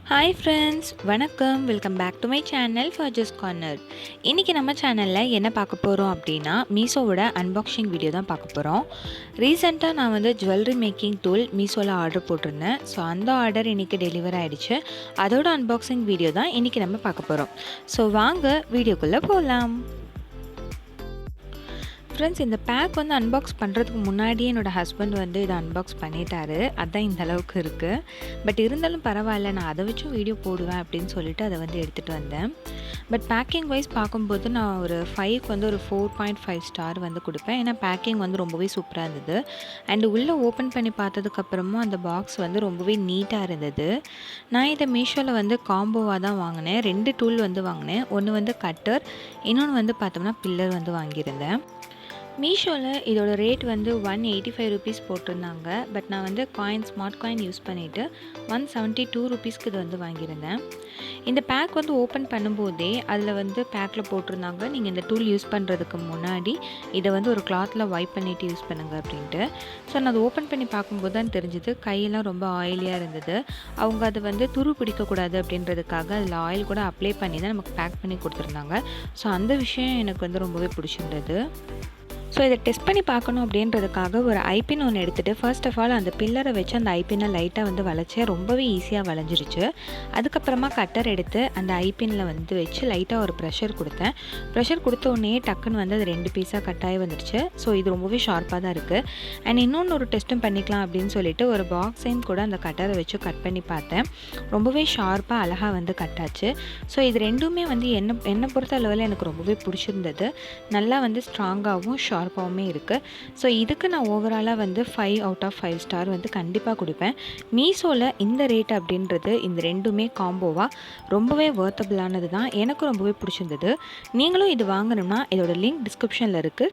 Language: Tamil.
ஹாய் ஃப்ரெண்ட்ஸ், வணக்கம். Welcome back to my channel Farjas corner. இன்றைக்கி நம்ம சேனலில் என்ன பார்க்க போகிறோம் அப்படின்னா, மீஷோவோட அன்பாக்சிங் வீடியோ தான் பார்க்க போகிறோம். ரீசெண்டாக நான் ஜுவல்லரி மேக்கிங் டூல் மீஷோவில் ஆர்டர் போட்டிருந்தேன். ஸோ அந்த ஆர்டர் இன்றைக்கி டெலிவர் ஆகிடுச்சு. அதோட அன்பாக்சிங் வீடியோ தான் இன்றைக்கி நம்ம பார்க்க போகிறோம். ஸோ வாங்க வீடியோக்குள்ளே போகலாம். ஃப்ரெண்ட்ஸ், இந்த பேக் அன்பாக்ஸ் பண்ணுறதுக்கு முன்னாடியே என்னோடய ஹஸ்பண்ட் இதை அன்பாக்ஸ் பண்ணிட்டாரு. அதுதான் இந்த அளவுக்கு இருக்குது. பட் இருந்தாலும் பரவாயில்ல, நான் அதை வச்சும் வீடியோ போடுவேன் அப்படின்னு சொல்லிட்டு அதை எடுத்துகிட்டு வந்தேன். பட் பேக்கிங் வைஸ் பார்க்கும்போது நான் ஒரு 5க்கு ஒரு 4.5 ஸ்டார் கொடுப்பேன். ஏன்னா பேக்கிங் ரொம்பவே சூப்பராக இருந்தது. அண்டு உள்ளே ஓப்பன் பண்ணி பார்த்ததுக்கப்புறமும் அந்த பாக்ஸ் ரொம்பவே நீட்டாக இருந்தது. நான் இதை மீஷோவில் காம்போவாக தான் வாங்கினேன். 2 டூல் வாங்கினேன். ஒன்று கட்டர், இன்னொன்று பார்த்தோம்னா பில்லர் வாங்கியிருந்தேன். மீஷோவில் இதோட ரேட் 185 ருபீஸ் போட்டிருந்தாங்க. பட் நான் ஸ்மார்ட் காயின் யூஸ் பண்ணிவிட்டு 172 ருபீஸ்க்கு இது வாங்கியிருந்தேன். இந்த பேக் ஓப்பன் பண்ணும்போதே அதில் பேக்கில் போட்டிருந்தாங்க, நீங்கள் இந்த டூல் யூஸ் பண்ணுறதுக்கு முன்னாடி இதை ஒரு கிளாத்தில் வைப் பண்ணிவிட்டு யூஸ் பண்ணுங்கள் அப்படின்ட்டு. ஸோ நான் அதை ஓப்பன் பண்ணி பார்க்கும்போது தான் தெரிஞ்சுது, கையெல்லாம் ரொம்ப ஆயிலியாக இருந்தது. அவங்க அது துரு பிடிக்கக்கூடாது அப்படின்றதுக்காக அதில் ஆயில் கூட அப்ளை பண்ணி தான் நமக்கு பேக் பண்ணி கொடுத்துருந்தாங்க. ஸோ அந்த விஷயம் எனக்கு ரொம்பவே பிடிச்சிருந்தது. ஸோ இதை டெஸ்ட் பண்ணி பார்க்கணும் அப்படின்றதுக்காக ஒரு ஐபின் ஒன்று எடுத்துகிட்டு ஃபர்ஸ்ட் ஆஃப் ஆல் அந்த பில்லரை வச்சு அந்த ஐபினை லைட்டாக வளைச்சேன். ரொம்பவே ஈஸியாக வளைஞ்சிருச்சு. அதுக்கப்புறமா கட்டர் எடுத்து அந்த ஐபினில் வச்சு லைட்டாக ஒரு ப்ரெஷர் கொடுத்தேன். ப்ரெஷர் கொடுத்த உடனே டக்குன்னு அது 2 பீஸாக கட்டாகி வந்துடுச்சு. ஸோ இது ரொம்பவே ஷார்ப்பாக தான் இருக்குது. அண்ட் இன்னொன்று ஒரு டெஸ்ட்டும் பண்ணிக்கலாம் அப்படின்னு சொல்லிட்டு ஒரு பாக்ஸையும் கூட அந்த கட்டரை வச்சு கட் பண்ணி பார்த்தேன். ரொம்பவே ஷார்ப்பாக அழகாக கட்டாச்சு. ஸோ இது ரெண்டுமே என்னை பொறுத்த அளவில் எனக்கு ரொம்பவே பிடிச்சிருந்தது. நல்லா ஸ்ட்ராங்காகவும் ஷார்ப்பாகவுமே இருக்குது. ஸோ இதுக்கு நான் ஓவராலாக 5 அவுட் ஆஃப் 5 ஸ்டார் கண்டிப்பாக கொடுப்பேன். மீஷோவில் இந்த ரேட் அப்படின்றது இந்த ரெண்டுமே காம்போவாக ரொம்பவே வர்த்தபிளானது தான். எனக்கு ரொம்பவே பிடிச்சிருந்தது. நீங்களும் இது வாங்கணும்னா இதோட லிங்க் டிஸ்கிரிப்ஷனில் இருக்குது.